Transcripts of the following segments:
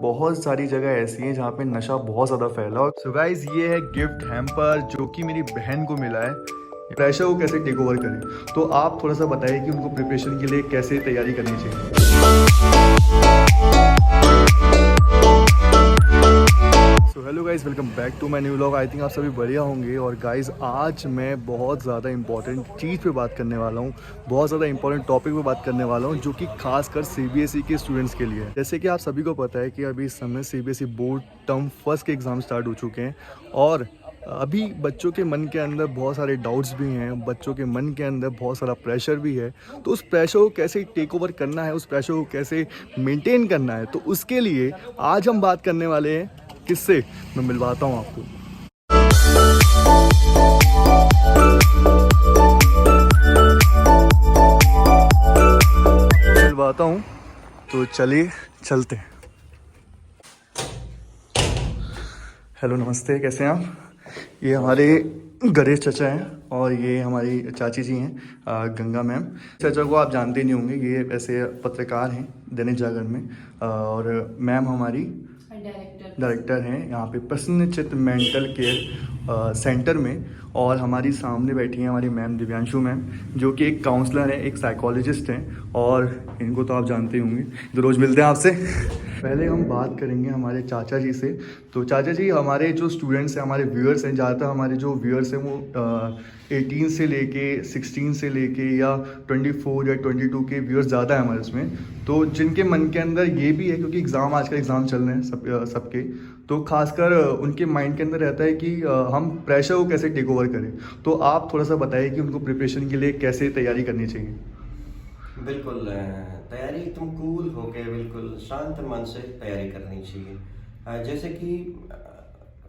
बहुत सारी जगह ऐसी हैं जहाँ पे नशा बहुत ज़्यादा फैला है। सो गाइस, ये है गिफ्ट हैम्पर जो कि मेरी बहन को मिला है। प्रेशर को कैसे टेक ओवर करें, तो आप थोड़ा सा बताइए कि उनको प्रिपरेशन के लिए कैसे तैयारी करनी चाहिए। So hello guys, welcome back to my new vlog. I think आप सभी बढ़िया होंगे। और गाइस, आज मैं बहुत ज़्यादा इंपॉर्टेंट चीज़ पे बात करने वाला हूँ, बहुत ज़्यादा इंपॉर्टेंट टॉपिक पे बात करने वाला हूँ, जो कि खासकर सीबीएसई के स्टूडेंट्स के लिए है। जैसे कि आप सभी को पता है कि अभी इस समय सीबीएसई बोर्ड टर्म फर्स्ट के एग्ज़ाम स्टार्ट हो चुके हैं और अभी बच्चों के मन के अंदर बहुत सारे डाउट्स भी हैं, बच्चों के मन के अंदर बहुत सारा प्रेशर भी है। तो उस प्रेशर को कैसे टेक ओवर करना है, उस प्रेशर को कैसे मेंटेन करना है, तो उसके लिए आज हम बात करने वाले हैं। किससे मैं मिलवाता हूँ आपको। मिलवाता हूँ, तो चलिए चलते हैं। हेलो, नमस्ते, कैसे हैं आप? ये हमारे गणेश चाचा हैं और ये हमारी चाची जी हैं, गंगा मैम। चाचा को आप जानते नहीं होंगे, ये ऐसे पत्रकार हैं दैनिक जागरण में। और मैम हमारी डायरेक्टर हैं यहाँ पे प्रसन्नचित्त मेंटल केयर सेंटर में। और हमारी सामने बैठी हैं हमारी मैम दिव्यांशु मैम, जो कि एक काउंसलर हैं, एक साइकोलॉजिस्ट हैं। और इनको तो आप जानते ही होंगे, जो रोज़ मिलते हैं आपसे। पहले हम बात करेंगे हमारे चाचा जी से। तो चाचा जी, हमारे जो स्टूडेंट्स हैं, हमारे व्यूअर्स हैं, ज़्यादातर हमारे जो व्यूअर्स हैं वो 18 से लेके 16 से लेके या 24 या 22 के व्यूअर्स ज़्यादा है हमारे उसमें। तो जिनके मन के अंदर ये भी है, क्योंकि एग्ज़ाम आजकल एग्ज़ाम चल रहे हैं सबके, तो खासकर उनके माइंड के अंदर रहता है कि हम प्रेशर को कैसे टेक ओवर करें। तो आप थोड़ा सा बताइए कि उनको प्रिपरेशन के लिए कैसे तैयारी करनी चाहिए। बिल्कुल तैयारी तुम कूल होके बिल्कुल शांत मन से तैयारी करनी चाहिए। जैसे कि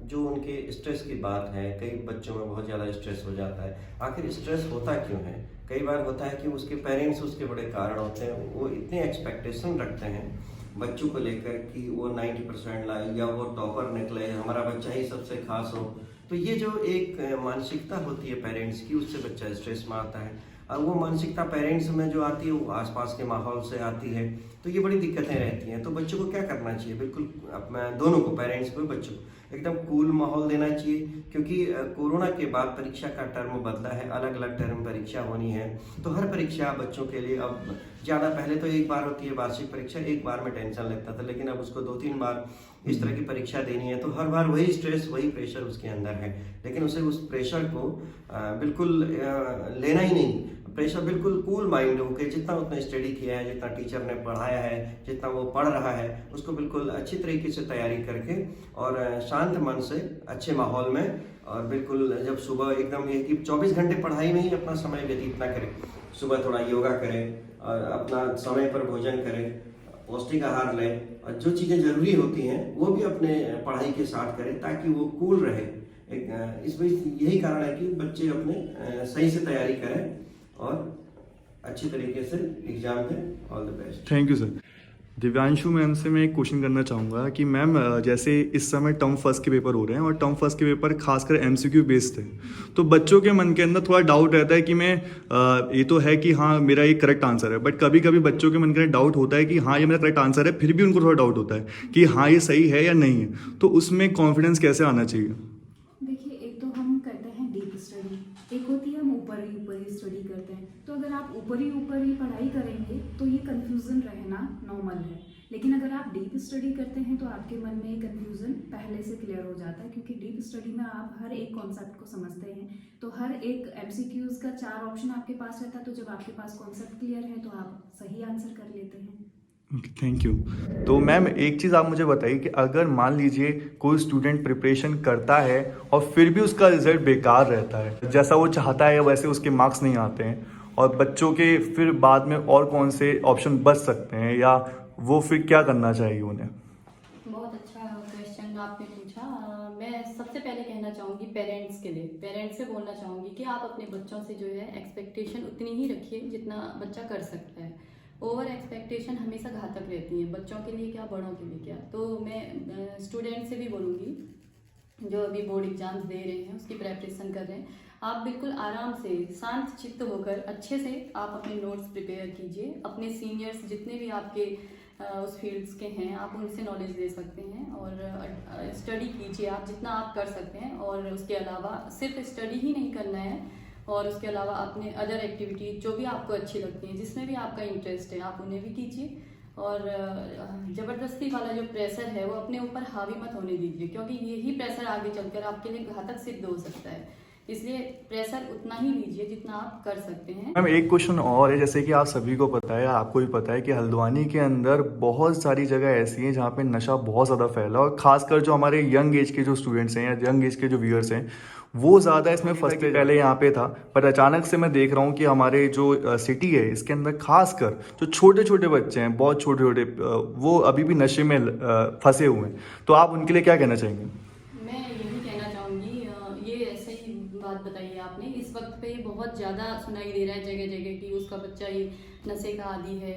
जो उनके स्ट्रेस की बात है, कई बच्चों में बहुत ज़्यादा स्ट्रेस हो जाता है। आखिर स्ट्रेस होता क्यों है? कई बार होता है कि उसके पेरेंट्स उसके बड़े कारण होते हैं। वो इतने एक्सपेक्टेशन रखते हैं बच्चों को लेकर कि वो 90% लाए या वो टॉपर निकले, हमारा बच्चा ही सबसे खास हो। तो ये जो एक मानसिकता होती है पेरेंट्स की, उससे बच्चा स्ट्रेस में आता है। और वो मानसिकता पेरेंट्स में जो आती है वो आसपास के माहौल से आती है। तो ये बड़ी दिक्कतें रहती हैं। तो बच्चों को क्या करना चाहिए? बिल्कुल अपना दोनों को, पेरेंट्स को, बच्चों को एकदम कूल माहौल देना चाहिए। क्योंकि कोरोना के बाद परीक्षा का टर्म बदला है, अलग अलग टर्म परीक्षा होनी है। तो हर परीक्षा बच्चों के लिए अब ज़्यादा, पहले तो एक बार होती है वार्षिक परीक्षा, एक बार में टेंशन लगता था, लेकिन अब उसको 2-3 बार इस तरह की परीक्षा देनी है। तो हर बार वही स्ट्रेस, वही प्रेशर उसके अंदर है। लेकिन उसे उस प्रेशर को बिल्कुल लेना ही नहीं। प्रेशर बिल्कुल कूल माइंड होकर, जितना उसने स्टडी किया है, जितना टीचर ने पढ़ाया है, जितना वो पढ़ रहा है, उसको बिल्कुल अच्छी तरीके से तैयारी करके और शांत मन से अच्छे माहौल में, और बिल्कुल जब सुबह एकदम ये कि 24 घंटे पढ़ाई में ही अपना समय व्यतीत ना करें। सुबह थोड़ा योगा करें और अपना समय पर भोजन करें, पौष्टिक आहार लें, और जो चीज़ें ज़रूरी होती हैं वो भी अपने पढ़ाई के साथ करें, ताकि वो कूल रहे। इसमें यही कारण है कि बच्चे अपने सही से तैयारी करें और अच्छी तरीके से एग्जाम दें। All the best. Thank you sir. Divyanshu ma'am से मैं एक क्वेश्चन करना चाहूँगा कि मैम, जैसे इस समय टर्म फर्स्ट के पेपर हो रहे हैं और टर्म फर्स्ट के पेपर खासकर एमसीक्यू बेस्ड है, तो बच्चों के मन के अंदर थोड़ा डाउट रहता है कि मैं ये तो है कि हाँ मेरा ये करेक्ट आंसर है, बट कभी कभी बच्चों के मन के अंदर डाउट होता है कि हाँ ये मेरा करेक्ट आंसर है, फिर भी उनको थोड़ा डाउट होता है कि हाँ ये सही है या नहीं है। तो उसमें कॉन्फिडेंस कैसे आना चाहिए? देखिए, एक तो हम करते हैं डीप स्टडी, एक होती है हम ऊपर ही स्टडी करते हैं। तो अगर आप ऊपर ही पढ़ाई करेंगे तो ये कंफ्यूजन रहना नॉर्मल है। लेकिन अगर आप डीप स्टडी करते हैं तो आपके मन में ये कंफ्यूजन पहले से क्लियर हो जाता है, क्योंकि डीप स्टडी में आप हर एक कॉन्सेप्ट को समझते हैं। तो हर एक एमसीक्यूज का 4 ऑप्शन आपके पास रहता है। तो जब आपके पास कॉन्सेप्ट क्लियर है तो आप सही आंसर कर लेते हैं। Thank you. तो मैम, एक चीज़ आप मुझे बताइए कि अगर मान लीजिए कोई स्टूडेंट प्रिपरेशन करता है और फिर भी उसका रिजल्ट बेकार रहता है, जैसा वो चाहता है वैसे उसके मार्क्स नहीं आते हैं, और बच्चों के फिर बाद में और कौन से ऑप्शन बच सकते हैं, या वो फिर क्या करना चाहिए उन्हें? बहुत अच्छा क्वेश्चन आपने पूछा। मैं सबसे पहले कहना चाहूँगी पेरेंट्स के लिए, पेरेंट्स से बोलना चाहूँगी कि आप अपने बच्चों से जो है एक्सपेक्टेशन उतनी ही रखिए जितना बच्चा कर सकता है। ओवर एक्सपेक्टेशन हमेशा घातक रहती है, बच्चों के लिए क्या, बड़ों के लिए क्या। तो मैं स्टूडेंट से भी बोलूँगी जो अभी बोर्ड एग्जाम्स दे रहे हैं, उसकी प्रेपरेशन कर रहे हैं, आप बिल्कुल आराम से शांत चित्त होकर अच्छे से आप अपने नोट्स प्रिपेयर कीजिए। अपने सीनियर्स जितने भी आपके उस फील्ड्स के हैं, आप उनसे नॉलेज ले सकते हैं और स्टडी कीजिए आप जितना आप कर सकते हैं। और उसके अलावा सिर्फ स्टडी ही नहीं करना है, और उसके अलावा अपने अदर एक्टिविटीज जो भी आपको अच्छी लगती हैं, जिसमें भी आपका इंटरेस्ट है, आप उन्हें भी कीजिए। और ज़बरदस्ती वाला जो प्रेशर है वो अपने ऊपर हावी मत होने दीजिए, क्योंकि यही प्रेशर आगे चलकर आपके लिए घातक सिद्ध हो सकता है। इसलिए प्रेशर उतना ही लीजिए जितना आप कर सकते हैं। मैम एक क्वेश्चन और है, जैसे कि आप सभी को पता है, आपको भी पता है कि हल्द्वानी के अंदर बहुत सारी जगह ऐसी हैं जहाँ पे नशा बहुत ज़्यादा फैला, और खासकर जो हमारे यंग एज के जो स्टूडेंट्स हैं या यंग एज के जो व्यूअर्स हैं वो ज़्यादा इसमें फंसते। पहले यहाँ पे था, पर अचानक से मैं देख रहा हूँ कि हमारे जो सिटी है इसके अंदर खासकर जो छोटे छोटे बच्चे हैं, बहुत छोटे छोटे, वो अभी भी नशे में फंसे हुए हैं। तो आप उनके लिए क्या कहना चाहेंगे? मैं यही कहना चाहूँगी, ये ऐसे ही बात बताई है आपने, इस वक्त पे ये बहुत ज़्यादा सुनाई दे रहा है जगह जगह कि उसका बच्चा ये नशे का आदी है।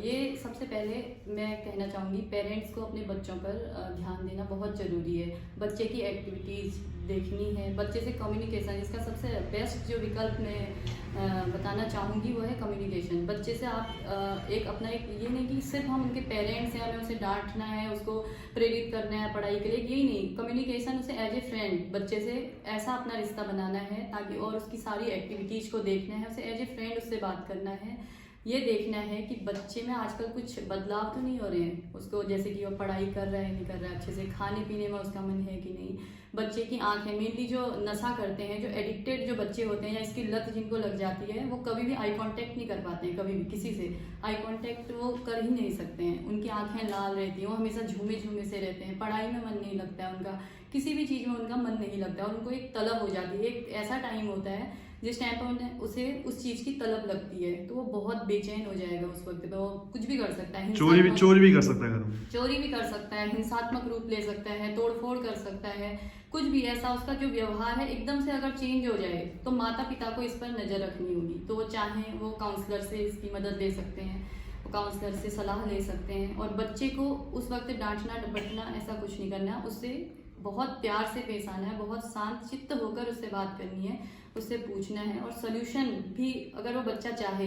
ये सबसे पहले मैं कहना चाहूँगी, पेरेंट्स को अपने बच्चों पर ध्यान देना बहुत ज़रूरी है। बच्चे की एक्टिविटीज़ देखनी है, बच्चे से कम्युनिकेशन, इसका सबसे बेस्ट जो विकल्प मैं बताना चाहूँगी वो है कम्युनिकेशन। बच्चे से आप एक अपना एक, ये नहीं कि सिर्फ हम उनके पेरेंट्स हैं, हमें उसे डांटना है, उसको प्रेरित करना है पढ़ाई के लिए, यही नहीं। कम्युनिकेशन, उसे एज ए फ्रेंड बच्चे से ऐसा अपना रिश्ता बनाना है ताकि, और उसकी सारी एक्टिविटीज़ को देखना है, उसे एज ए फ्रेंड उससे बात करना है। ये देखना है कि बच्चे में आजकल कुछ बदलाव तो नहीं हो रहे हैं, उसको जैसे कि वो पढ़ाई कर रहा है नहीं कर रहा है, अच्छे से खाने पीने में उसका मन है कि नहीं। बच्चे की आंखें, मेनली जो नशा करते हैं, जो एडिक्टेड जो बच्चे होते हैं या इसकी लत जिनको लग जाती है, वो कभी भी आई कांटेक्ट नहीं कर पाते हैं, कभी भी किसी से आई कांटेक्ट वो कर ही नहीं सकते हैं। उनकी आंखें लाल रहती हैं, वो हमेशा झूमे झूमे से रहते हैं, पढ़ाई में मन नहीं लगता है उनका, किसी भी चीज़ में उनका मन नहीं लगता है, और उनको एक तलब हो जाती है। एक ऐसा टाइम होता है जिस टाइम पर उन्हें उसे उस चीज़ की तलब लगती है, तो वो बहुत बेचैन हो जाएगा उस वक्त पे। वो कुछ भी कर सकता है, चोरी भी कर सकता है, चोरी भी कर सकता है, हिंसात्मक रूप ले सकता है, तोड़फोड़ कर सकता है, कुछ भी ऐसा। उसका जो व्यवहार है एकदम से अगर चेंज हो जाए तो माता पिता को इस पर नज़र रखनी होगी। तो वो चाहें वो काउंसलर से इसकी मदद ले सकते हैं, वो काउंसलर से सलाह ले सकते हैं। और बच्चे को उस वक्त डांटना डपटना ऐसा कुछ नहीं करना, उससे बहुत प्यार से पेश आना है, बहुत शांत चित्त होकर उससे बात करनी है, उससे पूछना है। और सोल्यूशन भी अगर वो बच्चा चाहे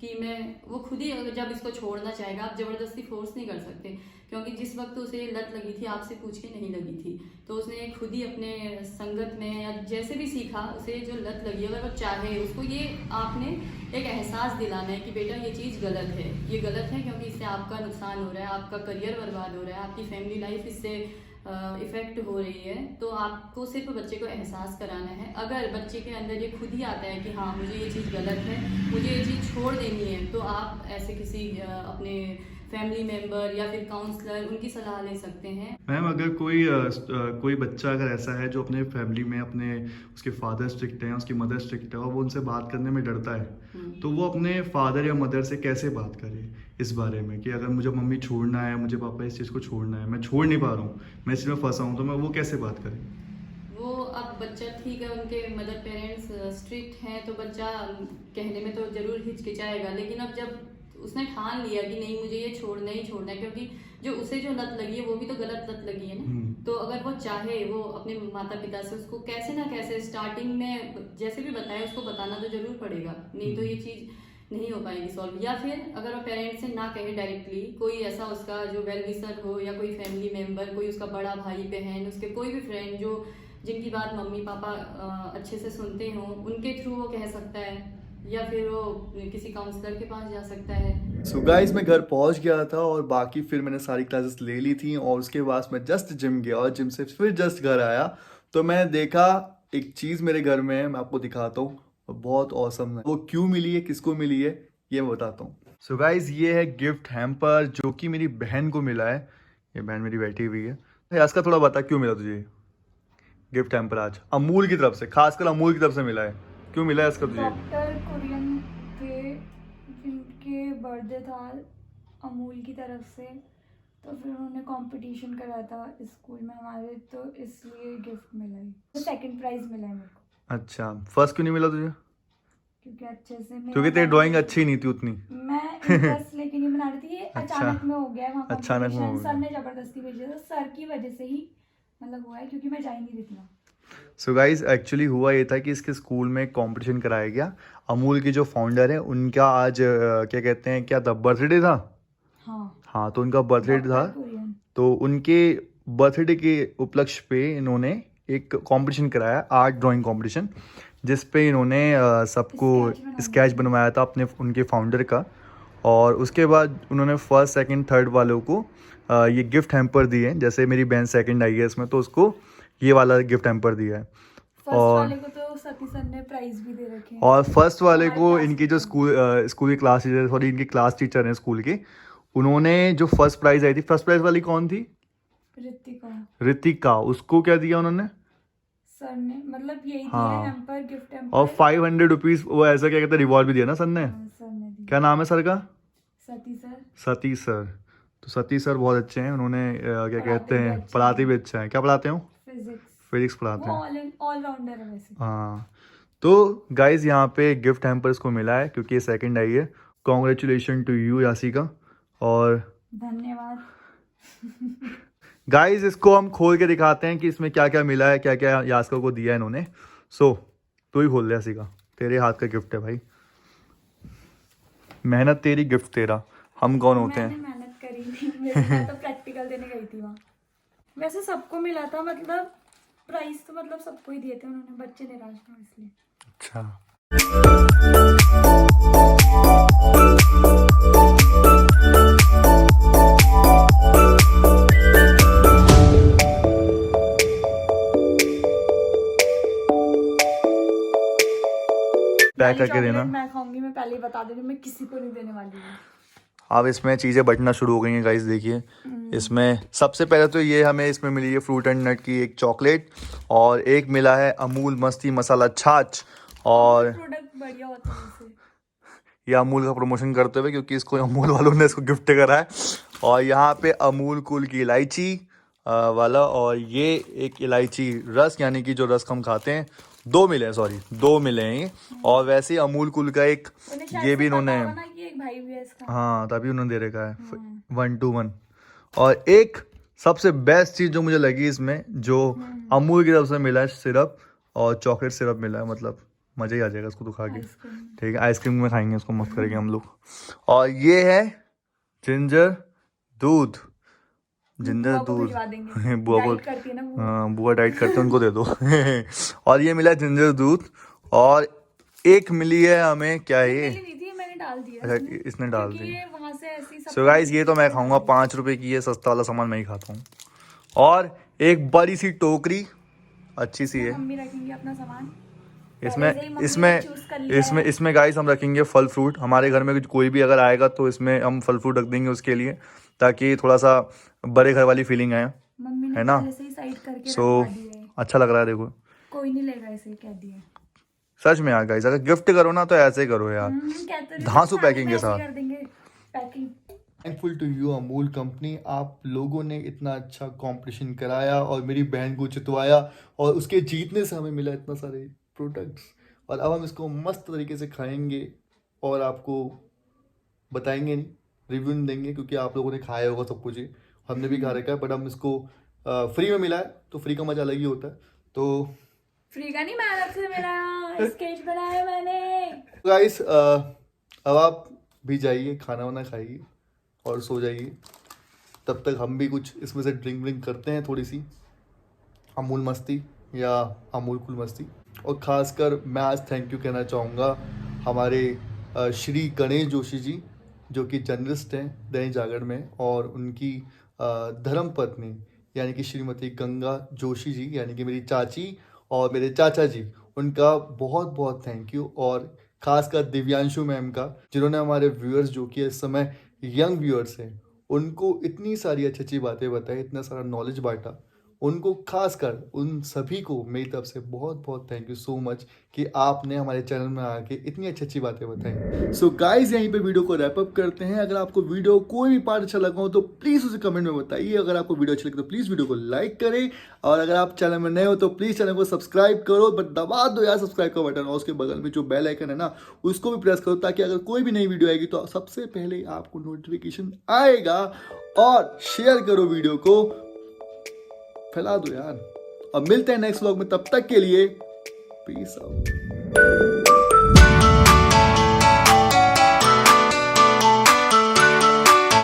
कि वो खुद ही जब इसको छोड़ना चाहेगा, आप ज़बरदस्ती फोर्स नहीं कर सकते, क्योंकि जिस वक्त उसे लत लगी थी आपसे पूछ के नहीं लगी थी, तो उसने खुद ही अपने संगत में या जैसे भी सीखा, उसे जो लत लगी, अगर वो चाहे, उसको ये आपने एक एहसास दिलाना है कि बेटा ये चीज़ गलत है, ये गलत है क्योंकि इससे आपका नुकसान हो रहा है, आपका करियर बर्बाद हो रहा है, आपकी फैमिली लाइफ इससे इफ़ेक्ट हो रही है। तो आपको सिर्फ बच्चे को एहसास कराना है। अगर बच्चे के अंदर ये खुद ही आता है कि हाँ मुझे ये चीज़ गलत है, मुझे ये चीज़ छोड़ देनी है, तो आप ऐसे किसी अपने फैमिली मेम्बर या फिर काउंसलर, उनकी सलाह ले सकते हैं। मैम अगर कोई बच्चा अगर ऐसा है जो अपने फैमिली में उसके फादर स्ट्रिक्ट हैं, उसकी मदर स्ट्रिक्ट है, और वो उनसे बात करने में डरता है, तो वो अपने फादर या मदर से कैसे बात करे इस बारे में कि अगर मुझे मम्मी छोड़ना है, मुझे पापा इस चीज़ को छोड़ना है, मैं छोड़ नहीं पा रहा हूँ, मैं इसमें फंसा हूँ, तो मैं वो कैसे बात करें? वो अब बच्चा ठीक है, उनके मदर पेरेंट्स स्ट्रिक्ट हैं तो बच्चा कहने में तो ज़रूर हिचकिचाएगा, लेकिन अब जब उसने ठान लिया कि नहीं मुझे ये छोड़ना ही छोड़ना है, क्योंकि जो उसे जो लत लगी है वो भी तो गलत लत लगी है ना, तो अगर वो चाहे, वो अपने माता पिता से उसको कैसे ना कैसे स्टार्टिंग में जैसे भी बताया उसको बताना तो जरूर पड़ेगा, नहीं तो ये चीज़ नहीं हो पाएगी सॉल्व। या फिर अगर वो पेरेंट्स से ना कहे डायरेक्टली, कोई ऐसा उसका जो वेल विशर हो या कोई फैमिली मेम्बर, कोई उसका बड़ा भाई बहन, उसके कोई भी फ्रेंड जो जिनकी बात मम्मी पापा अच्छे से सुनते हों, उनके थ्रू वो कह सकता है, या फिर वो किसी काउंसलर के पास जा सकता है। सो गाइस मैं घर पहुंच गया था और बाकी फिर मैंने सारी क्लासेस ले ली थी, और उसके बाद मैं जस्ट जिम गया, और जिम से फिर जस्ट घर आया तो मैं देखा एक चीज़ मेरे घर में है, मैं आपको दिखाता हूँ, बहुत औसम है। वो क्यों मिली है, किसको मिली है, ये मैं बताता हूँ। सो गाइस ये है गिफ्ट हैम्पर जो कि मेरी बहन को मिला है, ये बहन मेरी बैठी हुई है। यास का थोड़ा बता क्यों मिला तुझे गिफ्ट हैम्पर आज? अमूल की तरफ से, खासकर अमूल की तरफ से मिला है। क्यों मिला है इसका तुझे? डॉक्टर कुरियन थे जिनके बर्थडे था अमूल की तरफ से, तो फिर उन्होंने कंपटीशन करा था स्कूल में हमारे, तो इसलिए गिफ्ट मिला है, तो सेकंड प्राइज मिला है मेरे को। अच्छा, फर्स्ट क्यों नहीं मिला तुझे? क्योंकि अच्छे से क्योंकि तेरी ड्राइंग अच्छी नहीं थी उतनी। मैं इंटरेस्ट लेके नहीं बना रही थी, ये अच्छा। अचानक में हो गया है वहाँ अचानक में हो competition, गया। सर ने जबरदस्ती भेजा था, सर की वजह से ही मतलब हुआ है, क्योंकि मैं जा ही नहीं रही थी वहाँ। सो गाइज एक्चुअली हुआ ये था कि इसके स्कूल में कंपटीशन कराया गया, अमूल के जो फाउंडर हैं उनका आज क्या कहते हैं, क्या था, बर्थडे था। हाँ हाँ, तो उनका बर्थडे था, कोरियन। तो उनके बर्थडे के उपलक्ष्य पे इन्होंने एक कंपटीशन कराया, आर्ट ड्राइंग कंपटीशन, जिस पे इन्होंने सबको स्केच बनवाया था अपने उनके फाउंडर का। और उसके बाद उन्होंने फर्स्ट सेकंड थर्ड वालों को ये गिफ्ट हैम्पर दिए। जैसे मेरी बहन सेकंड आई है इसमें, तो उसको ये वाला गिफ्ट हैम्पर दिया है। फर्स्ट और वाले को तो सती सर ने प्राइज भी दे रखे हैं। और फर्स्ट वाले हमारे को क्लास इनकी जो टीचर। स्कूल की क्लास टीचर, सॉरी इनकी क्लास टीचर हैं स्कूल के, उन्होंने जो फर्स्ट प्राइज आई थी, फर्स्ट प्राइज वाली कौन थी? ऋतिका। उसको क्या दिया उन्होंने? सर ने मतलब यही हाँ। दिया हैम्पर, गिफ्ट हैम्पर। और 500 रुपीज वो ऐसा क्या कहते हैं, रिवॉर्ड भी दिया ना सर ने? सर ने दिया। क्या नाम है सर का? सती सर। सतीश सर। तो सतीश सर बहुत अच्छे हैं, उन्होंने क्या कहते भी हैं, अच्छे पढ़ाते हैं। भी अच्छा है। क्या पढ़ाते हो? फिजिक्स पढ़ाते वो हैं। ऑल राउंडर है वैसे। हाँ, तो गाइज यहाँ पे गिफ्ट हैम्पर इसको मिला है क्योंकि ये सेकंड आई है। Congratulation to you Yasika. और धन्यवाद। गाइज इसको हम खोल के दिखाते हैं कि इसमें क्या क्या मिला है, क्या क्या यासिका को दिया है इन्होंने। सो तू ही खोल ले यासिका, तेरे हाथ का गिफ्ट है भाई। मेहनत तेरी, गिफ्ट तेरा। हम कौन होते मैंने हैं? मेहनत करी थी, मैं तो प्रैक्टिकल देने गई थी वहाँ। वैसे सबको मिला था, मतलब प्राइस तो मतलब सबको ही दिए थे उन्होंने, बच्चे निराश ना हो इसलिए। अच्छा, पैक करके चॉकलेट देना। मैं खाऊंगी, मैं पहले ही बता दे रही हूँ, मैं किसी को नहीं देने वाली हूँ। अब इसमें चीज़ें बटना शुरू हो गई हैं गाइस, देखिए। इसमें सबसे पहले तो ये हमें इसमें मिली है फ्रूट एंड नट की एक चॉकलेट, और एक मिला है अमूल मस्ती मसाला छाछ। और प्रोडक्ट बढ़िया होता है वैसे। ये अमूल का प्रमोशन करते हुए, क्योंकि इसको अमूल वालों ने इसको गिफ्ट करा है। और यहाँ पे अमूल कूल की इलायची वाला, और ये एक इलायची रस, यानी कि जो रस हम खाते हैं, दो मिले हैं ये। और वैसे ही अमूल कूल का एक उन्हें शायद ये से भी पता इन्होंने, होगा ना कि एक भाई भी है इसका। हाँ तभी उन्होंने दे रखा है 1 to 1। और एक सबसे बेस्ट चीज़ जो मुझे लगी इसमें, जो अमूल की तरफ से मिला है, सिरप और चॉकलेट सिरप मिला है। मतलब मज़ा ही आ जाएगा इसको तो खा के। आइसक्रीम। ठीक है, आइसक्रीम में खाएंगे इसको, मस्त करेंगे हम लोग। और ये है जिंजर दूध। जिंजर बुआ को दूध भिजवा देंगे। बुआ को, डाइट करती है ना बुआ। हाँ बुआ डाइट करते हैं, उनको दे दो। और ये मिला है जिंजर दूध। और एक मिली है हमें, क्या है ये? मेरी नहीं थी, मैंने डाल दिया अच्छा, इसमें, इसने डाल क्योंकि दी। ये वहाँ से ऐसी सब सो गाइस ये तो मैं खाऊंगा, 5 रुपए की है, सस्ता वाला सामान मैं ही खाता हूँ। और एक बड़ी सी टोकरी, अच्छी सी है। मम्मी रखेंगे अपना सामान। इसमें पहले से ही मम्मी ने इसमें choose कर लिया है। इसमें गाइस हम रखेंगे फल फ्रूट। हमारे घर में कोई भी अगर आएगा तो इसमें हम फल फ्रूट रख देंगे उसके लिए, ताकि थोड़ा सा बड़े घर वाली फीलिंग आए, मम्मी ने है ना? पहले से ही साइड करके सो रखवा दिया है। अच्छा लग रहा है, देखो। कोई नहीं लेगा ऐसे, कह दिया। सच में यार गाइस, अगर गिफ्ट करो ना तो ऐसे करो यार, कहते रहे, धांसू सारे पैकिंग के पैसे साथ। कर देंगे packing. Thankful to you Amul company, आप लोगों ने इतना अच्छा कंपटीशन कराया और मेरी बहन को जितवाया, और उसके जीतने से हमें मिला इतना सारे प्रोडक्ट्स। और अब हम इसको मस्त तरीके से खाएंगे और आपको बताएंगे नहीं, रिव्यू नहीं देंगे, क्योंकि आप लोगों ने खाया होगा सब कुछ ही, हमने भी खा रखा है। बट हम इसको फ्री में मिला है, तो फ्री का मजा अलग ही होता है। तो फ्री का नहीं, मेहनत से मेरा स्केच बनाया मैंने। गाइस अब आप भी जाइए, खाना वाना खाइए और सो जाइए। तब तक हम भी कुछ इसमें से ड्रिंक करते हैं, थोड़ी सी अमूल मस्ती या अमूल कूल मस्ती। और ख़ासकर मैं आज थैंक यू कहना चाहूँगा हमारे श्री गणेश जोशी जी, जो कि जर्नलिस्ट हैं दैनिक जागरण में, और उनकी धर्मपत्नी यानी कि श्रीमती गंगा जोशी जी, यानी कि मेरी चाची और मेरे चाचा जी, उनका बहुत बहुत थैंक यू। और खासकर दिव्यांशु मैम का, जिन्होंने हमारे व्यूअर्स, जो कि इस समय यंग व्यूअर्स हैं, उनको इतनी सारी अच्छी अच्छी बातें बताई, इतना सारा नॉलेज बांटा। उनको खासकर उन सभी को मेरी तरफ से बहुत बहुत थैंक यू सो मच कि आपने हमारे चैनल में आके इतनी अच्छी अच्छी बातें बताई। सो गाइज यहीं पे वीडियो को रैप अप करते हैं। अगर आपको वीडियो कोई भी पार्ट अच्छा लगा हो तो प्लीज़ उसे कमेंट में बताइए। अगर आपको वीडियो अच्छी लगे तो प्लीज़ वीडियो को लाइक करें, और अगर आप चैनल में नए हो तो प्लीज़ चैनल को सब्सक्राइब करो, बट दबा दो यार सब्सक्राइब का बटन, और उसके बगल में जो बेल आइकन है ना, उसको भी प्रेस करो, ताकि अगर कोई भी नई वीडियो आएगी तो सबसे पहले आपको नोटिफिकेशन आएगा। और शेयर करो वीडियो को, फैला दो यार। अब मिलते हैं नेक्स्ट व्लॉग में, तब तक के लिए पीस आउट।